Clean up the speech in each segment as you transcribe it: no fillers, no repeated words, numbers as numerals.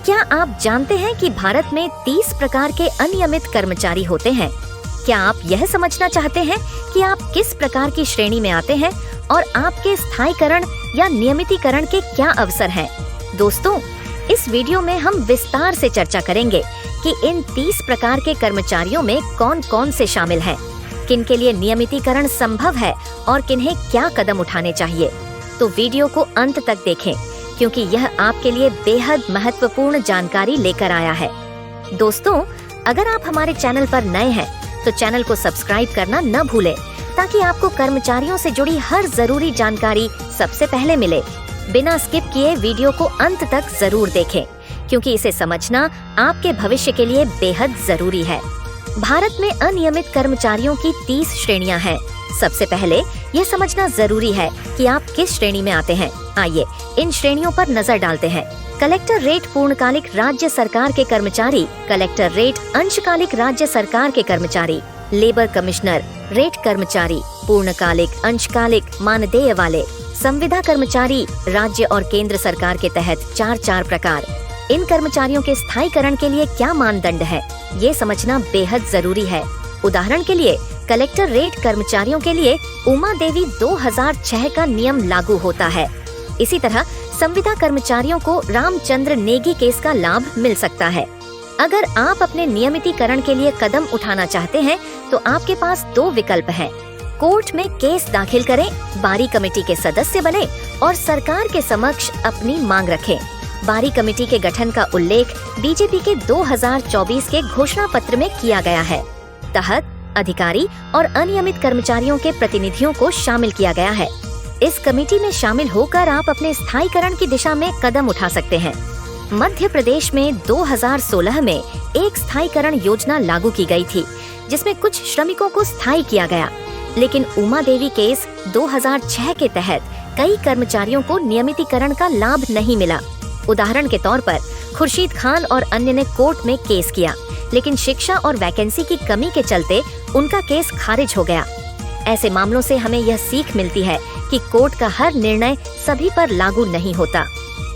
क्या आप जानते हैं कि भारत में 30 प्रकार के अनियमित कर्मचारी होते हैं? क्या आप यह समझना चाहते हैं कि आप किस प्रकार की श्रेणी में आते हैं और आपके स्थायीकरण या नियमितीकरण के क्या अवसर हैं? दोस्तों, इस वीडियो में हम विस्तार से चर्चा करेंगे कि इन 30 प्रकार के कर्मचारियों में कौन कौन से शामिल हैं, किन के लिए नियमितीकरण संभव है और किन्हें क्या कदम उठाने चाहिए। तो वीडियो को अंत तक देखें, क्योंकि यह आपके लिए बेहद महत्वपूर्ण जानकारी लेकर आया है। दोस्तों, अगर आप हमारे चैनल पर नए हैं तो चैनल को सब्सक्राइब करना न भूलें, ताकि आपको कर्मचारियों से जुड़ी हर जरूरी जानकारी सबसे पहले मिले। बिना स्किप किए वीडियो को अंत तक जरूर देखें, क्योंकि इसे समझना आपके भविष्य के लिए बेहद जरूरी है। भारत में अनियमित कर्मचारियों की 30 श्रेणियां हैं। सबसे पहले यह समझना जरूरी है कि आप किस श्रेणी में आते हैं। आइए इन श्रेणियों पर नजर डालते हैं। कलेक्टर रेट पूर्णकालिक राज्य सरकार के कर्मचारी, कलेक्टर रेट अंशकालिक राज्य सरकार के कर्मचारी, लेबर कमिश्नर रेट कर्मचारी, पूर्णकालिक अंशकालिक मानदेय वाले, संविदा कर्मचारी, राज्य और केंद्र सरकार के तहत 4 प्रकार। इन कर्मचारियों के स्थायीकरण के लिए क्या मानदंड है, ये समझना बेहद जरूरी है। उदाहरण के लिए कलेक्टर रेट कर्मचारियों के लिए उमा देवी 2006 का नियम लागू होता है। इसी तरह संविदा कर्मचारियों को रामचंद्र नेगी केस का लाभ मिल सकता है। अगर आप अपने नियमितीकरण के लिए कदम उठाना चाहते हैं तो आपके पास 2 विकल्प हैं। कोर्ट में केस दाखिल करें, बारी कमेटी के सदस्य बने और सरकार के समक्ष अपनी मांग रखें। बारी कमेटी के गठन का उल्लेख बीजेपी के 2024 के घोषणा पत्र में किया गया है। तहत अधिकारी और अनियमित कर्मचारियों के प्रतिनिधियों को शामिल किया गया है। इस कमेटी में शामिल होकर आप अपने स्थायीकरण की दिशा में कदम उठा सकते हैं। मध्य प्रदेश में 2016 में एक स्थायीकरण योजना लागू की गई थी, जिसमें कुछ श्रमिकों को स्थायी किया गया, लेकिन उमा देवी केस 2006 के तहत कई कर्मचारियों को नियमितीकरण का लाभ नहीं मिला। उदाहरण के तौर पर खुर्शीद खान और अन्य ने कोर्ट में केस किया, लेकिन शिक्षा और वैकेंसी की कमी के चलते उनका केस खारिज हो गया। ऐसे मामलों से हमें यह सीख मिलती है कि कोर्ट का हर निर्णय सभी पर लागू नहीं होता।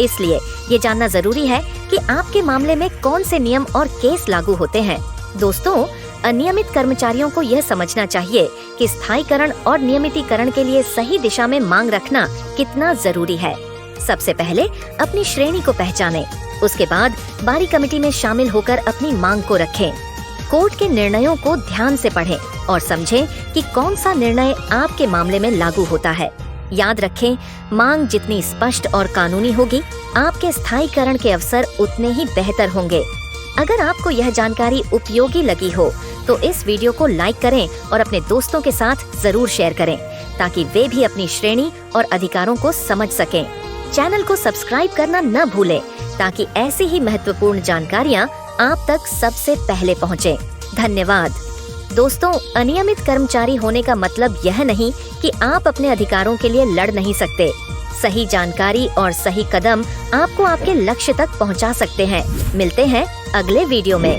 इसलिए ये जानना जरूरी है कि आपके मामले में कौन से नियम और केस लागू होते हैं। दोस्तों, अनियमित कर्मचारियों को यह समझना चाहिए कि स्थायीकरण और नियमितीकरण के लिए सही दिशा में मांग रखना कितना जरूरी है। सबसे पहले अपनी श्रेणी को पहचानें, उसके बाद बारी कमेटी में शामिल होकर अपनी मांग को रखें। कोर्ट के निर्णयों को ध्यान से पढ़ें और समझें कि कौन सा निर्णय आपके मामले में लागू होता है। याद रखें, मांग जितनी स्पष्ट और कानूनी होगी, आपके स्थायीकरण के अवसर उतने ही बेहतर होंगे। अगर आपको यह जानकारी उपयोगी लगी हो तो इस वीडियो को लाइक करें और अपने दोस्तों के साथ जरूर शेयर करें, ताकि वे भी अपनी श्रेणी और अधिकारों को समझ सकें। चैनल को सब्सक्राइब करना न भूलें, ताकि ऐसी ही महत्वपूर्ण जानकारियाँ आप तक सबसे पहले पहुँचे। धन्यवाद। दोस्तों, अनियमित कर्मचारी होने का मतलब यह नहीं कि आप अपने अधिकारों के लिए लड़ नहीं सकते। सही जानकारी और सही कदम आपको आपके लक्ष्य तक पहुंचा सकते हैं। मिलते हैं अगले वीडियो में।